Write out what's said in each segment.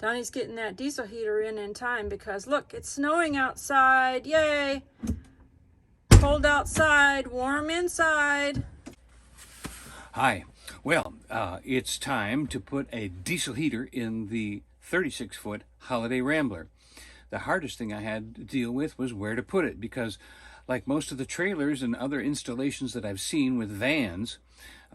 Donny's getting that diesel heater in time because look, it's snowing outside. Yay! Cold outside, warm inside. Hi. Well, it's time to put a diesel heater in the 36-foot Holiday Rambler. The hardest thing I had to deal with was where to put it because, like most of the trailers and other installations that I've seen with vans,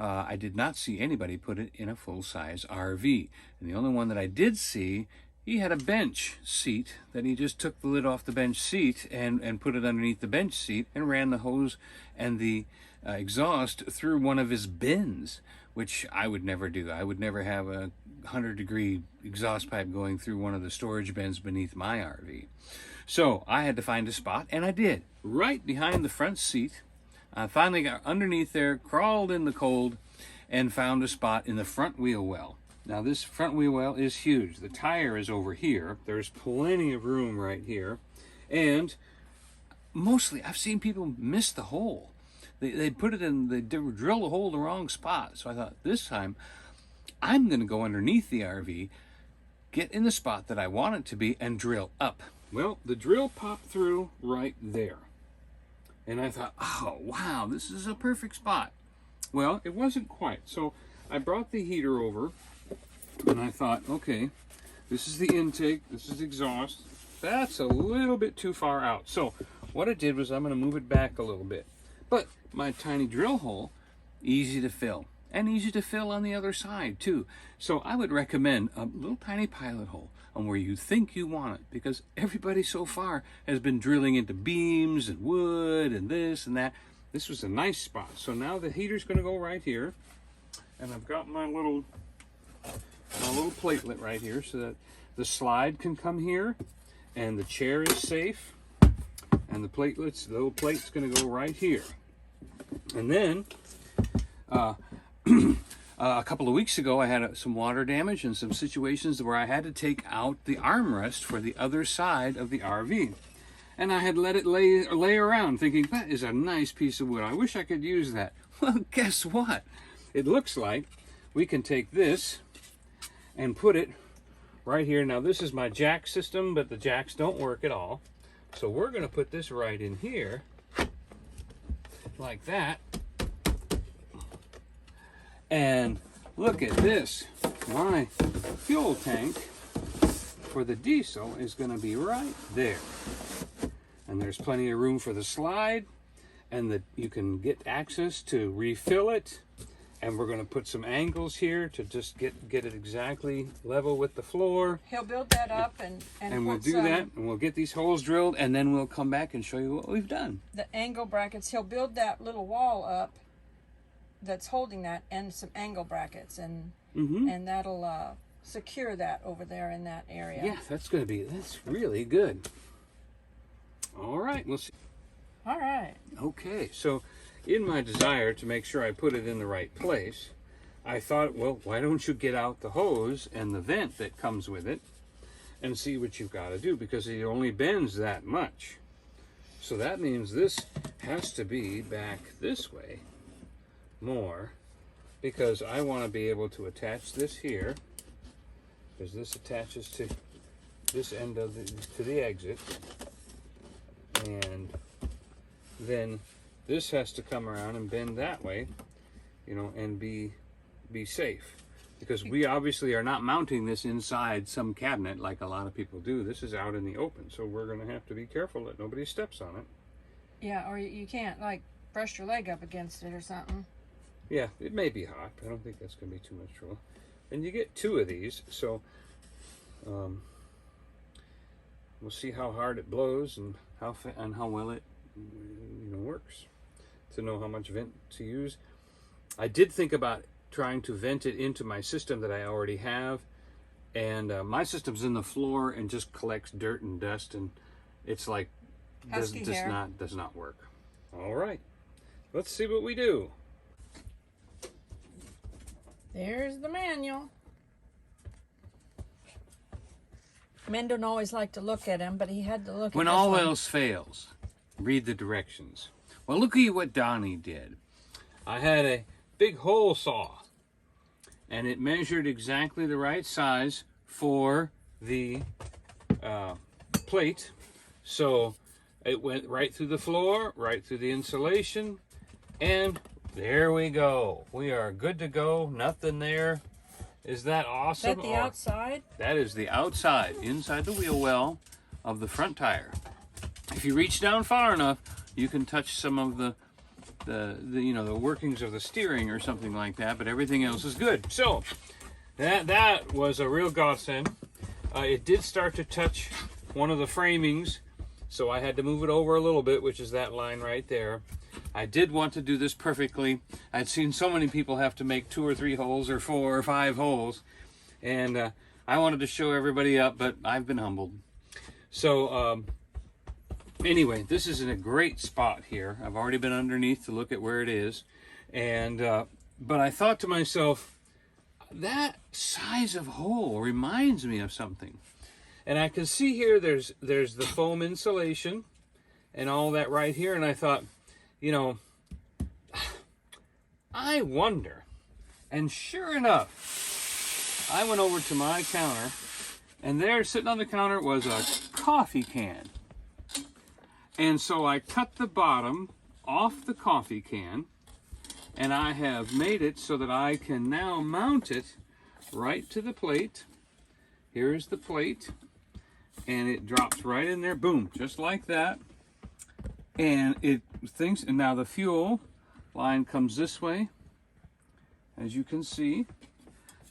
I did not see anybody put it in a full-size RV. And the only one that I did see, he had a bench seat that he just took the lid off the bench seat and put it underneath the bench seat and ran the hose and the exhaust through one of his bins, which I would never do. I would never have a 100-degree exhaust pipe going through one of the storage bins beneath my RV. So I had to find a spot, and I did, right behind the front seat. I finally got underneath there, crawled in the cold, and found a spot in the front wheel well. Now this front wheel well is huge. The tire is over here. There's plenty of room right here. And mostly I've seen people miss the hole. They put it in, they drill the hole in the wrong spot. So I thought this time I'm going to go underneath the RV, get in the spot that I want it to be, and drill up. Well, the drill popped through right there. And I thought, oh, wow, this is a perfect spot. Well, it wasn't quite. So I brought the heater over, and I thought, okay, this is the intake, this is exhaust. That's a little bit too far out. So what I did was I'm going to move it back a little bit. But my tiny drill hole, easy to fill. And easy to fill on the other side, too. So I would recommend a little tiny pilot hole on where you think you want it, because everybody so far has been drilling into beams and wood and this and that. This was a nice spot. So now the heater's going to go right here, and I've got my little platelet right here so that the slide can come here, and the chair is safe, and the little plate's going to go right here. And then a couple of weeks ago, I had some water damage and some situations where I had to take out the armrest for the other side of the RV. And I had let it lay around thinking, that is a nice piece of wood. I wish I could use that. Well, guess what? It looks like we can take this and put it right here. Now, this is my jack system, but the jacks don't work at all. So we're going to put this right in here like that. And look at this. My fuel tank for the diesel is going to be right there. And there's plenty of room for the slide, and that you can get access to refill it. And we're going to put some angles here to just get it exactly level with the floor. He'll build that up and we'll do that, and we'll get these holes drilled, and then we'll come back and show you what we've done. The angle brackets, he'll build that little wall up that's holding that, and some angle brackets, and that'll secure that over there in that area. Yeah, that's really good. All right, we'll see. All right. Okay, so in my desire to make sure I put it in the right place, I thought, well, why don't you get out the hose and the vent that comes with it and see what you've got to do, because it only bends that much. So that means this has to be back this way more, because I want to be able to attach this here, because this attaches to this end of to the exit, and then this has to come around and bend that way, you know, and be safe, because we obviously are not mounting this inside some cabinet like a lot of people do. This is out in the open, so we're going to have to be careful that nobody steps on it. Yeah, or you can't like brush your leg up against it or something. Yeah, it may be hot. I don't think that's going to be too much trouble. And you get 2 of these, so we'll see how hard it blows and how well it works, to know how much vent to use. I did think about trying to vent it into my system that I already have, and my system's in the floor and just collects dirt and dust, and it's like does not work. All right, let's see what we do. There's the manual. Men don't always like to look at him, but he had to look at When all else fails, read the directions. Well, look at what Donny did. I had a big hole saw, and it measured exactly the right size for the plate. So it went right through the floor, right through the insulation, and there we go. We are good to go. Nothing there. Is that awesome? Is that the outside? That is the outside, inside the wheel well of the front tire. If you reach down far enough, you can touch some of the workings of the steering or something like that, but everything else is good. So that was a real godsend. It did start to touch one of the framings, so I had to move it over a little bit, which is that line right there. I did want to do this perfectly. I'd seen so many people have to make 2 or 3 holes or 4 or 5 holes, and I wanted to show everybody up, but I've been humbled. So anyway, this is in a great spot here. I've already been underneath to look at where it is, and but I thought to myself, that size of hole reminds me of something. And I can see here there's the foam insulation and all that right here, and I thought, you know, I wonder. And sure enough, I went over to my counter, and there sitting on the counter was a coffee can. And so I cut the bottom off the coffee can, and I have made it so that I can now mount it right to the plate. Here's the plate, and it drops right in there, boom, just like that. And it thinks, and now the fuel line comes this way, as you can see,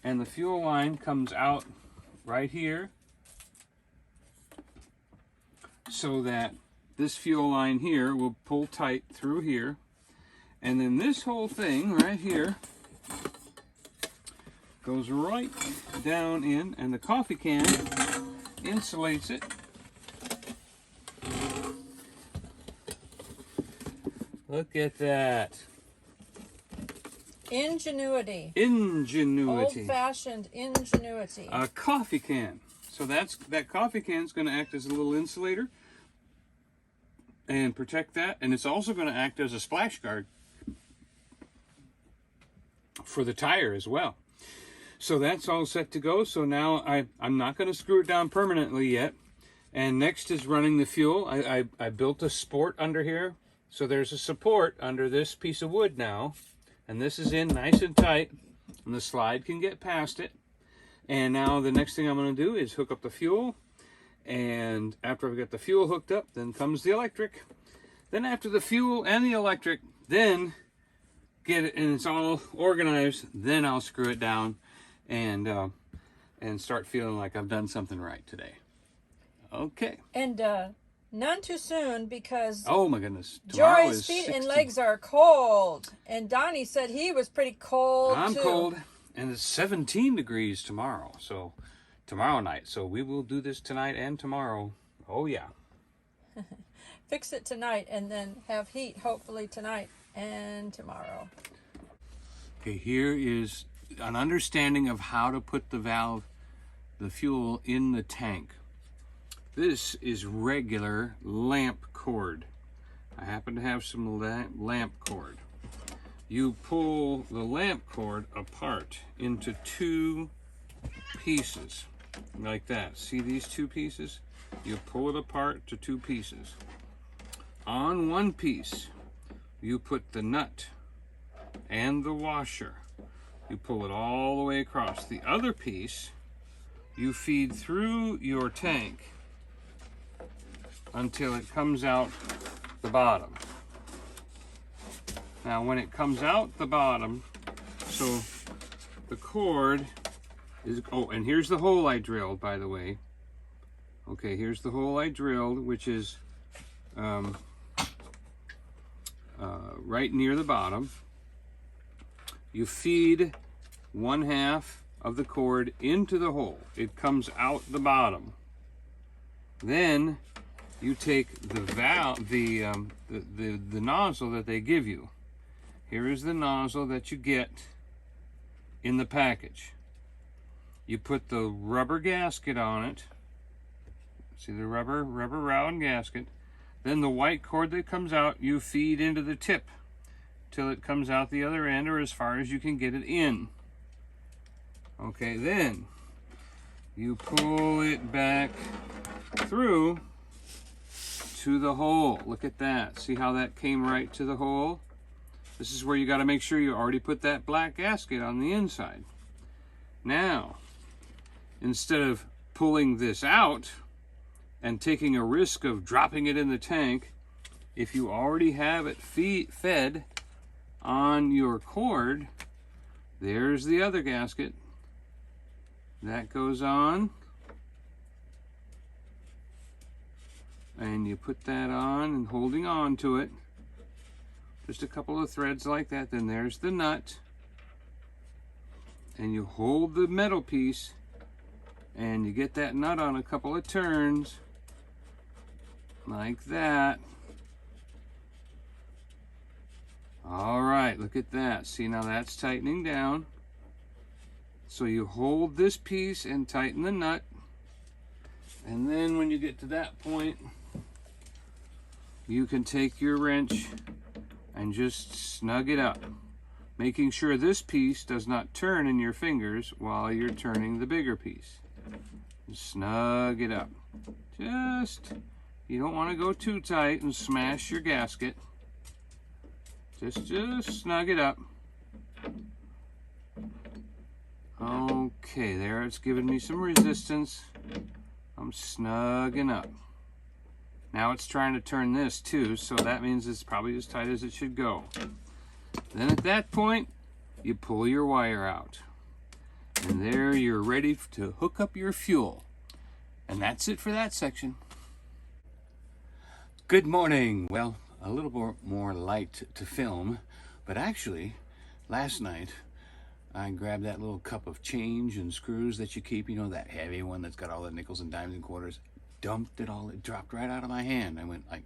and the fuel line comes out right here, so that this fuel line here will pull tight through here, and then this whole thing right here goes right down in, and the coffee can insulates it. Look at that. Ingenuity. Ingenuity. Old-fashioned ingenuity. A coffee can. So that coffee can is going to act as a little insulator and protect that, and it's also going to act as a splash guard for the tire as well. So that's all set to go. So now I'm not going to screw it down permanently yet. And next is running the fuel. I built a sport under here. So there's a support under this piece of wood now. And this is in nice and tight. And the slide can get past it. And now the next thing I'm going to do is hook up the fuel. And after I've got the fuel hooked up, then comes the electric. Then after the fuel and the electric, then get it, and it's all organized, then I'll screw it down and start feeling like I've done something right today. Okay. And none too soon, because oh my goodness, tomorrow Joy's is feet 60. and legs are cold, and Donny said he was pretty cold. I'm too. cold, and it's 17 degrees tomorrow. So tomorrow night. So we will do this tonight and tomorrow. Oh yeah. Fix it tonight, and then have heat hopefully tonight and tomorrow. Okay, here is an understanding of how to put the valve, the fuel in the tank. This is regular lamp cord. I happen to have some lamp cord. You pull the lamp cord apart into 2 pieces, like that. See these 2 pieces? You pull it apart to 2 pieces. On one piece, you put the nut and the washer. You pull it all the way across. The other piece, you feed through your tank until it comes out the bottom. Now when it comes out the bottom, so the cord is, oh, and here's the hole I drilled, by the way. Okay, here's the hole I drilled, which is right near the bottom. You feed 1/2 of the cord into the hole. It comes out the bottom. Then you take the valve, the nozzle that they give you. Here is the nozzle that you get in the package. You put the rubber gasket on it. See the rubber round gasket. Then the white cord that comes out, you feed into the tip till it comes out the other end, or as far as you can get it in. Okay, then you pull it back through to the hole. Look at that. See how that came right to the hole? This is where you got to make sure you already put that black gasket on the inside. Now, instead of pulling this out and taking a risk of dropping it in the tank, if you already have it fed on your cord, there's the other gasket. That goes on. And you put that on and holding on to it. Just a couple of threads like that. Then there's the nut. And you hold the metal piece and you get that nut on a couple of turns like that. All right, look at that. See, now that's tightening down. So you hold this piece and tighten the nut. And then when you get to that point, you can take your wrench and just snug it up, making sure this piece does not turn in your fingers while you're turning the bigger piece. Snug it up. You don't want to go too tight and smash your gasket. Just snug it up. Okay, there it's giving me some resistance. I'm snugging up. Now it's trying to turn this too, so that means it's probably as tight as it should go. Then at that point, you pull your wire out. And there you're ready to hook up your fuel. And that's it for that section. Good morning. Well, a little more light to film, but actually, last night, I grabbed that little cup of change and screws that you keep, you know, that heavy one that's got all the nickels and dimes and quarters, dumped it all, it dropped right out of my hand. I went like,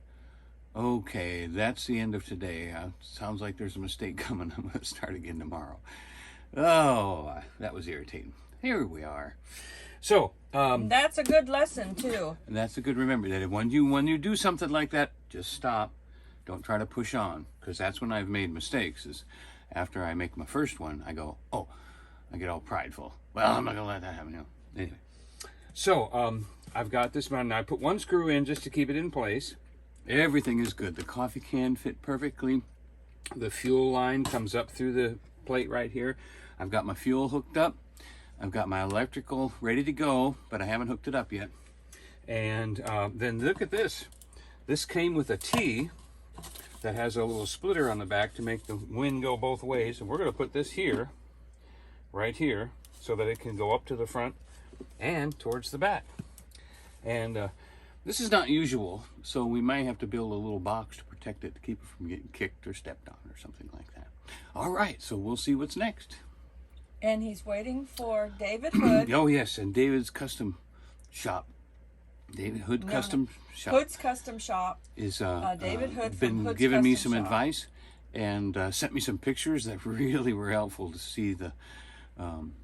okay, that's the end of today. Sounds like there's a mistake coming. I'm going to start again tomorrow. Oh, that was irritating. Here we are. So, that's a good lesson too. and that's a good remember that when you do something like that, just stop. Don't try to push on, because that's when I've made mistakes, is after I make my first one, I go, oh, I get all prideful. Well, I'm not going to let that happen. No. Anyway, so I've got this one. I put one screw in just to keep it in place. Everything is good. The coffee can fit perfectly. The fuel line comes up through the plate right here. I've got my fuel hooked up. I've got my electrical ready to go, but I haven't hooked it up yet. And then look at this. This came with a T that has a little splitter on the back to make the wind go both ways. And we're going to put this here, right here, so that it can go up to the front and towards the back. And this is not usual, so we might have to build a little box to protect it, to keep it from getting kicked or stepped on or something like that. All right, so we'll see what's next. And he's waiting for David Hood. Oh, yes, and David's custom shop. David Hood Custom Shop. Hood's Custom Shop. Is David Hood been Hood's giving me Custom some Shop. advice and sent me some pictures that really were helpful to see the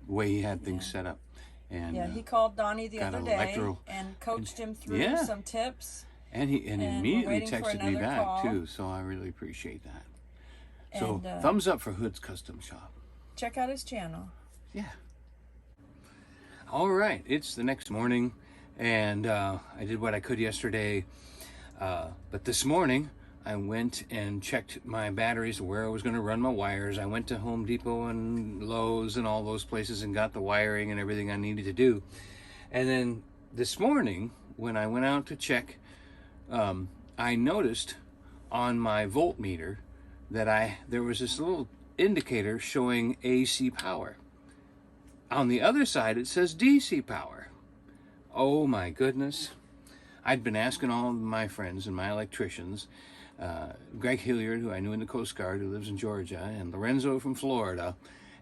way he had things set up. And he called Donny the got other an day and coached him through some tips. And he immediately waiting for texted me another back call. too, so I really appreciate that. So And, thumbs up for Hood's Custom Shop. Check out his channel. Yeah. All right, it's the next morning, and I did what I could yesterday, but this morning I went and checked my batteries, where I was going to run my wires. I went to Home Depot and Lowe's and all those places and got the wiring and everything I needed to do. And then this morning, when I went out to check, I noticed on my voltmeter that there was this little indicator showing AC power. On the other side, it says DC power. Oh my goodness. I'd been asking all of my friends and my electricians, Greg Hilliard, who I knew in the Coast Guard, who lives in Georgia, and Lorenzo from Florida,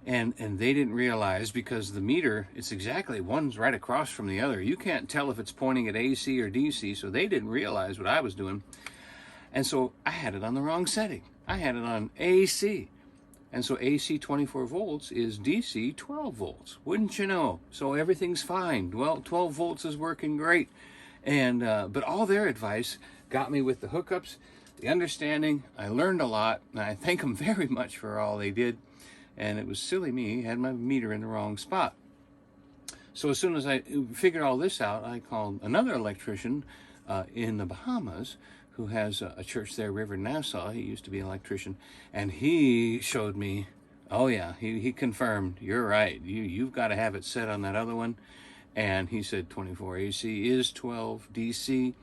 and they didn't realize, because the meter, it's exactly, one's right across from the other. You can't tell if it's pointing at AC or DC, so they didn't realize what I was doing. And so I had it on the wrong setting. I had it on AC. And so AC 24 volts is DC 12 volts. Wouldn't you know? So everything's fine. Well, 12 volts is working great. And but all their advice got me with the hookups, the understanding. I learned a lot, and I thank them very much for all they did. And it was silly me, had my meter in the wrong spot. So as soon as I figured all this out, I called another electrician in the Bahamas who has a church there, River Nassau. He used to be an electrician, and he showed me, oh yeah, he confirmed, you're right, you've got to have it set on that other one. And he said 24 AC is 12 DC,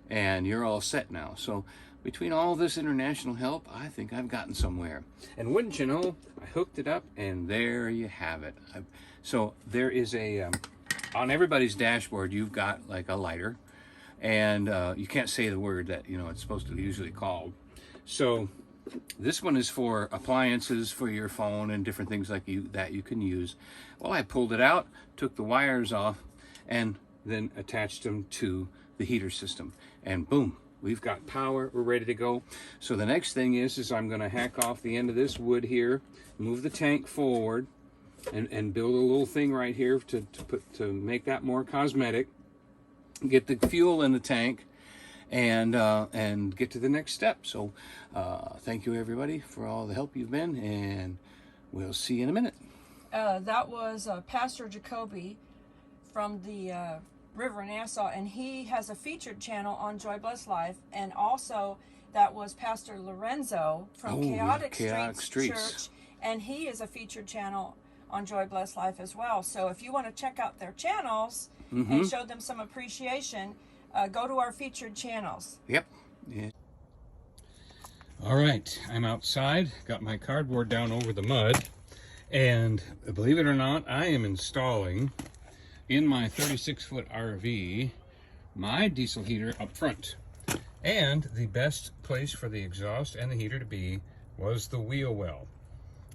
and you're all set now. So between all this international help, I think I've gotten somewhere. And wouldn't you know, I hooked it up, and there you have it. So there is a, on everybody's dashboard, you've got like a lighter, and you can't say the word that, you know, it's supposed to be usually called. So this one is for appliances for your phone and different things like that you can use. Well, I pulled it out, took the wires off, and then attached them to the heater system. And boom, we've got power, we're ready to go. So the next thing is I'm gonna hack off the end of this wood here, move the tank forward, and build a little thing right here to make that more cosmetic, get the fuel in the tank, and get to the next step. So thank you everybody for all the help you've been, and we'll see you in a minute. That was Pastor Jacoby from the River Nassau, and he has a featured channel on Joy Blessed Life, and also that was Pastor Lorenzo from Chaotic Streets Church, and he is a featured channel on Joy Blessed Life as well. So if you want to check out their channels and show them some appreciation, go to our featured channels. Yep. Yeah. All right, I'm outside, got my cardboard down over the mud, and believe it or not, I am installing in my 36-foot RV my diesel heater up front. And the best place for the exhaust and the heater to be was the wheel well.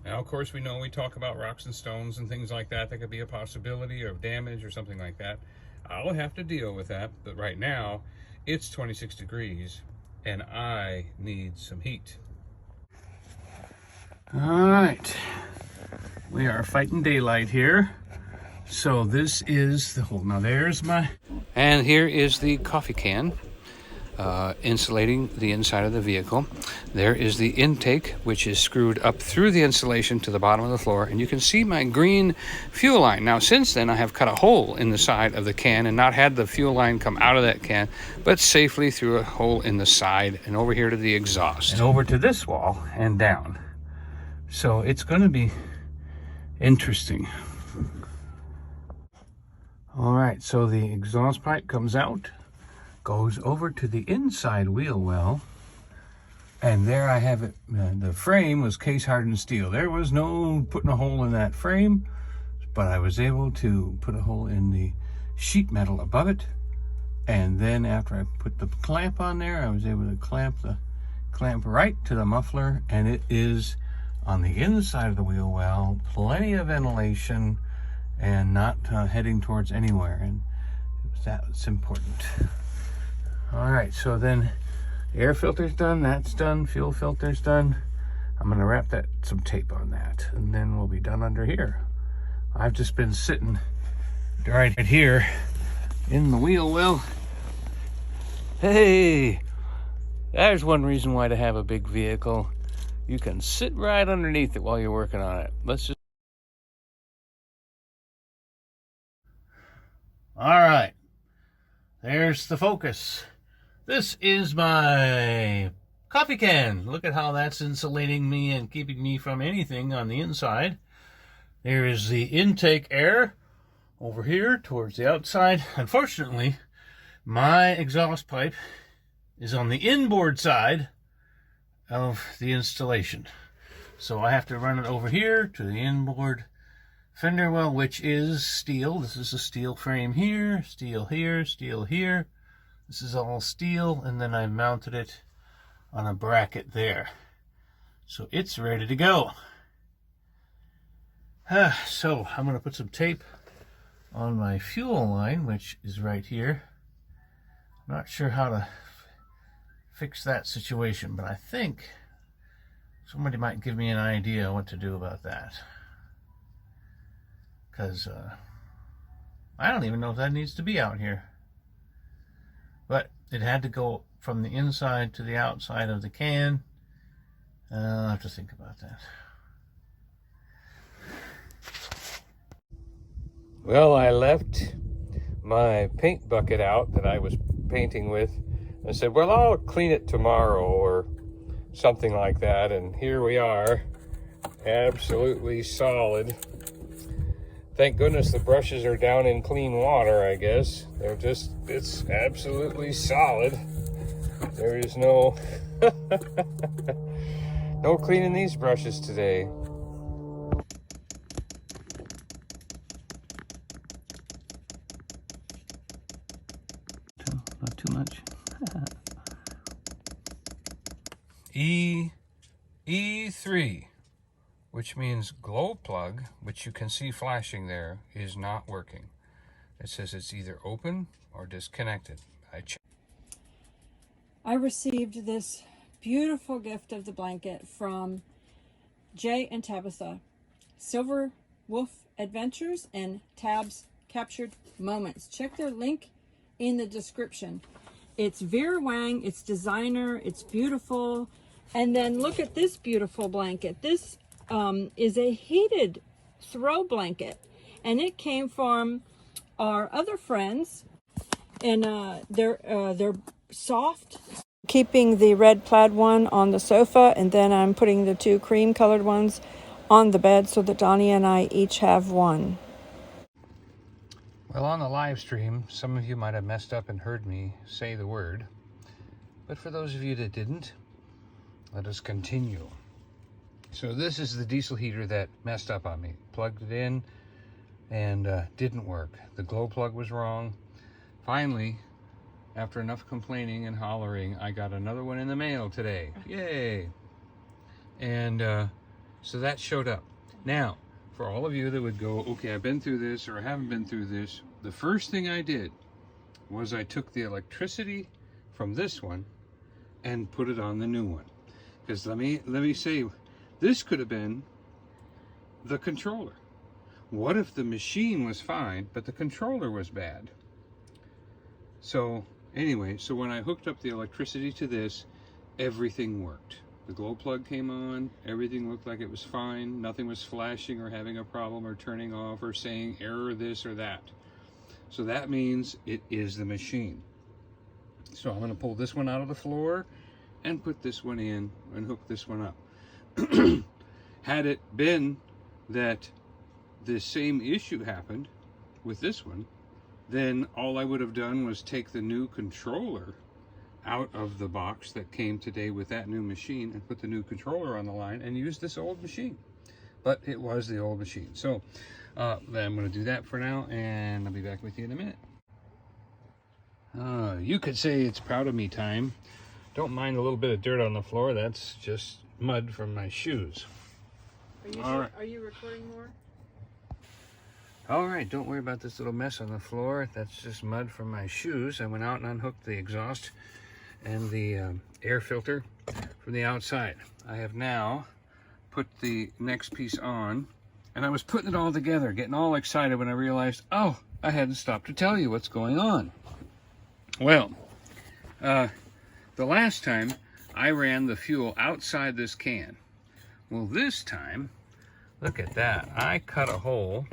Now, of course, we know we talk about rocks and stones and things like that. That could be a possibility of damage or something like that. I'll have to deal with that, but right now it's 26 degrees and I need some heat. All right, we are fighting daylight here. So this is the hole. Now there's my... And here is the coffee can, insulating the inside of the vehicle. There is the intake, which is screwed up through the insulation to the bottom of the floor. And you can see my green fuel line. Now since then, I have cut a hole in the side of the can and not had the fuel line come out of that can, but safely through a hole in the side and over here to the exhaust. And over to this wall and down. So it's going to be interesting. All right, so the exhaust pipe comes out, goes over to the inside wheel well, and there I have it. The frame was case hardened steel. There was no putting a hole in that frame, but I was able to put a hole in the sheet metal above it, and then after I put the clamp on there, I was able to clamp the clamp right to the muffler, and it is on the inside of the wheel well, plenty of ventilation, and not heading towards anywhere, and that's important. All right, so then air filter's done, that's done, fuel filter's done. I'm gonna wrap some tape on that, and then we'll be done under here. I've just been sitting right here in the wheel well. Hey, there's one reason why to have a big vehicle. You can sit right underneath it while you're working on it. All right, there's the focus. This is my coffee can. Look at how that's insulating me and keeping me from anything on the inside. There is the intake air over here towards the outside. Unfortunately, my exhaust pipe is on the inboard side of the installation. So I have to run it over here to the inboard fender well, which is steel. This is a steel frame here, steel here, steel here. This is all steel, and then I mounted it on a bracket there. So it's ready to go. So I'm going to put some tape on my fuel line, which is right here. I'm not sure how to fix that situation, but I think somebody might give me an idea what to do about that. Because I don't even know if that needs to be out here. But it had to go from the inside to the outside of the can. I'll have to think about that. Well, I left my paint bucket out that I was painting with. I said, well, I'll clean it tomorrow or something like that. And here we are, absolutely solid. Thank goodness the brushes are down in clean water, I guess. It's absolutely solid. There is no, no cleaning these brushes today. Not too much. E3, which means glow plug, which you can see flashing there, is not working. It says it's either open or disconnected. I received this beautiful gift of the blanket from Jay and Tabitha, Silver Wolf Adventures and Tab's Captured Moments. Check their link in the description. It's Vera Wang, it's designer, it's beautiful. And then look at this beautiful blanket. This is a heated throw blanket, and it came from our other friends, and they're soft. Keeping the red plaid one on the sofa, and then I'm putting the two cream colored ones on the bed so that Donny and I each have one. Well, on the live stream, some of you might have messed up and heard me say the word, but for those of you that didn't, let us continue. So this is the diesel heater that messed up on me. Plugged it in and didn't work. The glow plug was wrong. Finally, after enough complaining and hollering, I got another one in the mail today. Yay! And so that showed up. Now, for all of you that would go, okay, I've been through this or I haven't been through this, the first thing I did was I took the electricity from this one and put it on the new one. Because let me say, this could have been the controller. What if the machine was fine, but the controller was bad? So anyway, so when I hooked up the electricity to this, everything worked. The glow plug came on, everything looked like it was fine, nothing was flashing or having a problem or turning off or saying error this or that. So that means it is the machine. So I'm going to pull this one out of the floor and put this one in and hook this one up. Had it been that the same issue happened with this one, then all I would have done was take the new controller out of the box that came today with that new machine and put the new controller on the line and use this old machine. But it was the old machine. So I'm going to do that for now, and I'll be back with you in a minute. You could say it's proud of me time. Don't mind a little bit of dirt on the floor. That's just mud from my shoes. Are you recording more? All right, don't worry about this little mess on the floor. That's just mud from my shoes. I went out and unhooked the exhaust and the air filter from the outside. I have now put the next piece on, and I was putting it all together, getting all excited when I realized, oh, I hadn't stopped to tell you what's going on. Well, the last time I ran the fuel outside this can. Well, this time, look at that. I cut a hole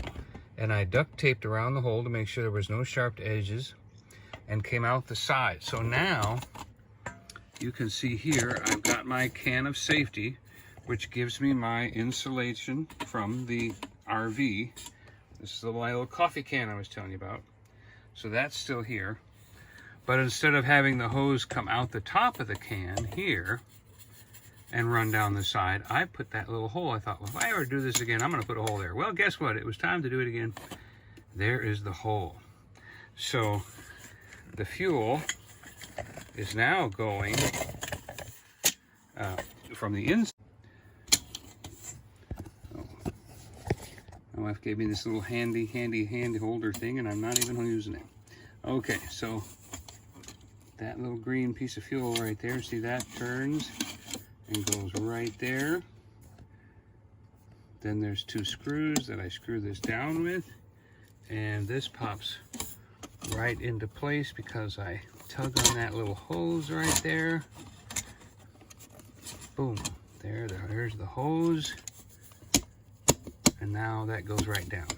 and I duct taped around the hole to make sure there was no sharp edges and came out the side. So now you can see here I've got my can of safety, which gives me my insulation from the RV. This is my little coffee can I was telling you about. So that's still here. But instead of having the hose come out the top of the can here and run down the side, I put that little hole. I thought, well, if I ever do this again, I'm going to put a hole there. Well, guess what? It was time to do it again. There is the hole. So the fuel is now going from the inside. My wife gave me this little handy holder thing, and I'm not even using it. Okay, so that little green piece of fuel right there, see that turns and goes right there. Then there's two screws that I screw this down with, and this pops right into place because I tug on that little hose right there. Boom, there's the hose, and now that goes right down.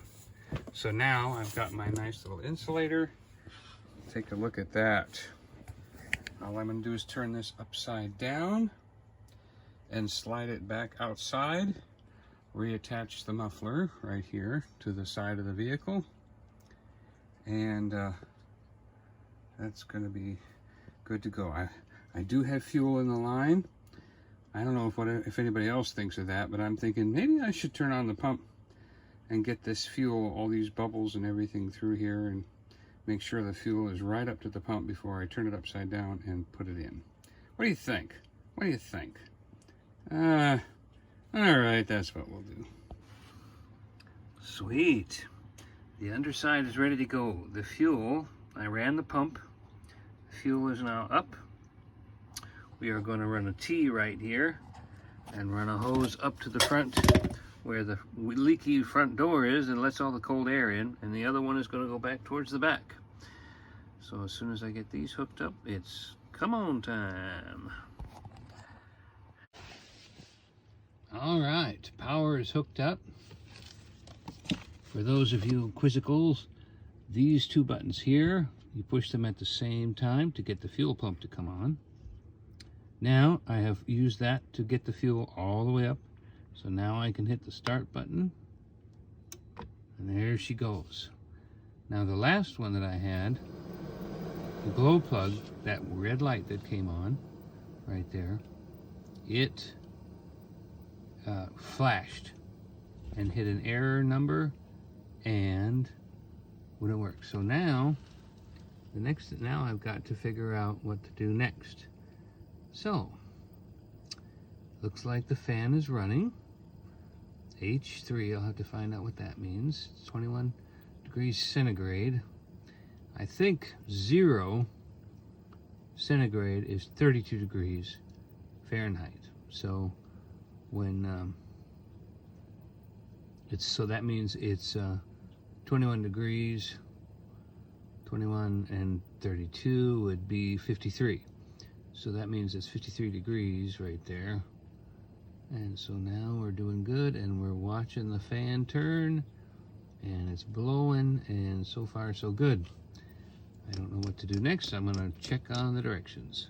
So now I've got my nice little insulator. Take a look at that. All I'm going to do is turn this upside down and slide it back outside. Reattach the muffler right here to the side of the vehicle. And that's going to be good to go. I do have fuel in the line. I don't know if anybody else thinks of that, but I'm thinking maybe I should turn on the pump and get this fuel, all these bubbles and everything through here, and make sure the fuel is right up to the pump before I turn it upside down and put it in. What do you think? What do you think? All right, that's what we'll do. Sweet. The underside is ready to go. The fuel, I ran the pump. The fuel is now up. We are going to run a T right here and run a hose up to the front where the leaky front door is and lets all the cold air in, and the other one is going to go back towards the back. So as soon as I get these hooked up, it's come on time. All right, power is hooked up. For those of you quizzicals, these two buttons here, you push them at the same time to get the fuel pump to come on. Now I have used that to get the fuel all the way up. So now I can hit the start button, and there she goes. Now the last one that I had, the glow plug, that red light that came on right there, it flashed and hit an error number and wouldn't work. So now now I've got to figure out what to do next. So looks like the fan is running. H3, I'll have to find out what that means. It's 21 degrees centigrade. I think 0 centigrade is 32 degrees Fahrenheit. So when that means it's 21 degrees, 21 and 32 would be 53. So that means it's 53 degrees right there. And so now we're doing good, and we're watching the fan turn, and it's blowing, and so far so good. I don't know what to do next. I'm going to check on the directions.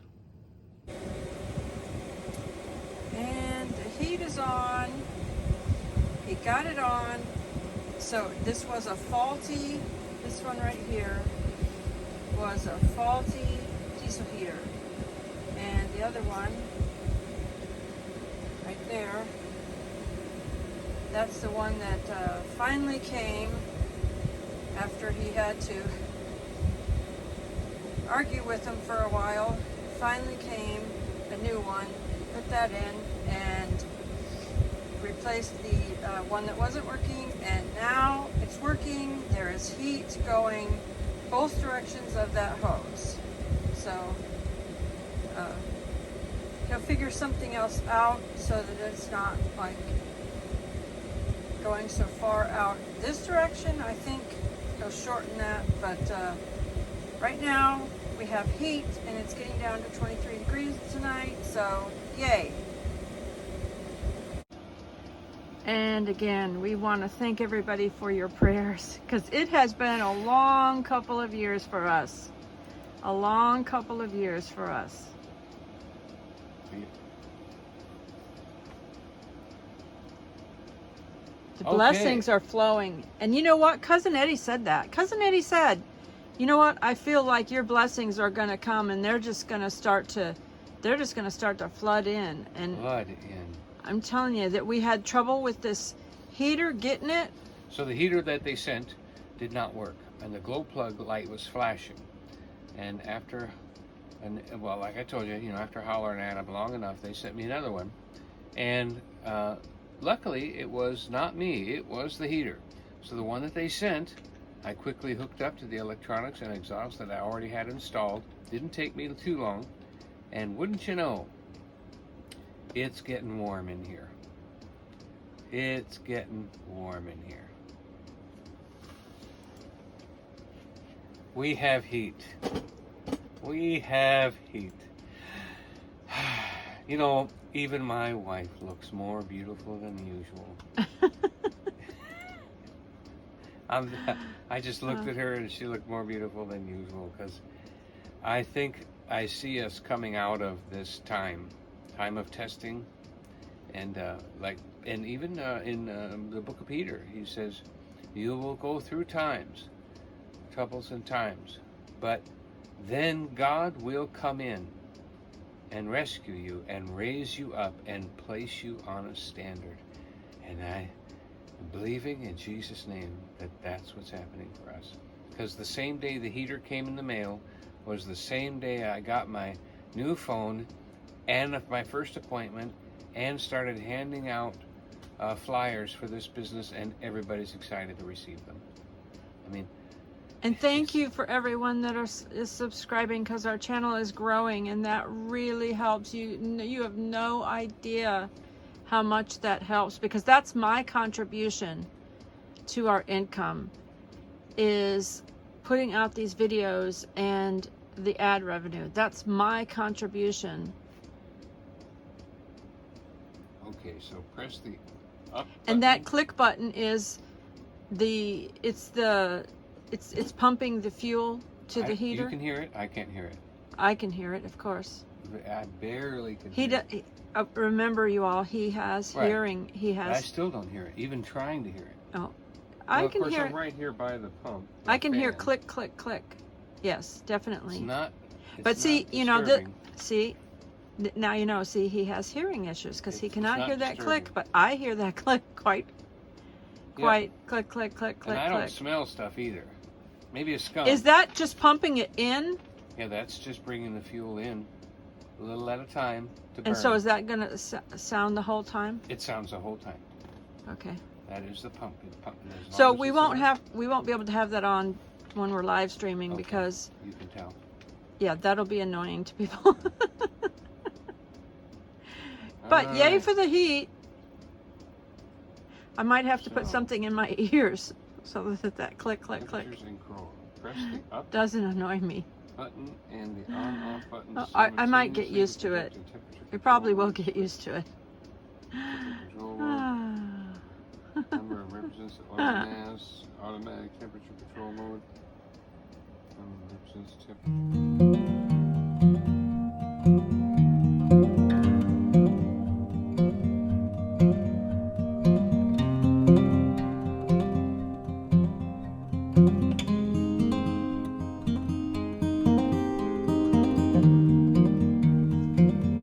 And the heat is on. He got it on. So this was a faulty, this one right here was a faulty diesel heater. And the other one right there, that's the one that finally came after he had to argue with him for a while. Finally came a new one, put that in, and replaced the one that wasn't working, and now it's working. There is heat going both directions of that hose. So he'll figure something else out so that it's not like going so far out this direction. I think he'll shorten that, but right now we have heat, and it's getting down to 23 degrees tonight, so yay. And again, we want to thank everybody for your prayers, because it has been a long couple of years for us. A long couple of years for us. The blessings are flowing. And you know what? Cousin Eddie said that. Cousin Eddie said, you know what? I feel like your blessings are going to come, and they're just going to start to flood in. And I'm telling you that we had trouble with this heater getting it. So the heater that they sent did not work, and the glow plug light was flashing. And well, like I told you, after hollering at them long enough, they sent me another one. And luckily, it was not me, it was the heater. So the one that they sent, I quickly hooked up to the electronics and exhaust that I already had installed. Didn't take me too long. And wouldn't you know, it's getting warm in here. It's getting warm in here. We have heat. We have heat. Even my wife looks more beautiful than usual. I just looked at her and she looked more beautiful than usual, because I think I see us coming out of this time of testing, and and even in the book of Peter, he says, you will go through troubles and times, but then God will come in and rescue you and raise you up and place you on a standard. And I am believing in Jesus' name that that's what's happening for us. Because the same day the heater came in the mail was the same day I got my new phone and my first appointment and started handing out flyers for this business, and everybody's excited to receive them. I mean, and thank you for everyone that is subscribing, because our channel is growing, and that really helps. You have no idea how much that helps, because that's my contribution to our income, is putting out these videos and the ad revenue. That's my contribution. okay, so press the up button. And that click button is it's pumping the fuel to the heater. You can hear it. I can't hear it. I can hear it, of course. I barely can hear it. Remember, you all, he has hearing. He has. I still don't hear it, even trying to hear it. Oh, I can hear. I'm right here by the pump. I can hear click, click, click. Yes, definitely. It's not. But see, you know, now you know. See, he has hearing issues because he cannot hear that click, but I hear that click quite click, click, click, click. And I don't smell stuff either. Maybe a skunk. Is that just pumping it in? Yeah, that's just bringing the fuel in, a little at a time to burn. And so is that going to sound the whole time? It sounds the whole time. Okay. That is the pump. So we won't be able to have that on when we're live streaming, because you can tell. Yeah, that'll be annoying to people. But yay for the heat. I might have to put something in my ears so that click, click, click Press the up doesn't annoy me. button and the on/off button. I might get used to it. You probably will get used to it. Number represents automatic temperature control mode. Represents temperature.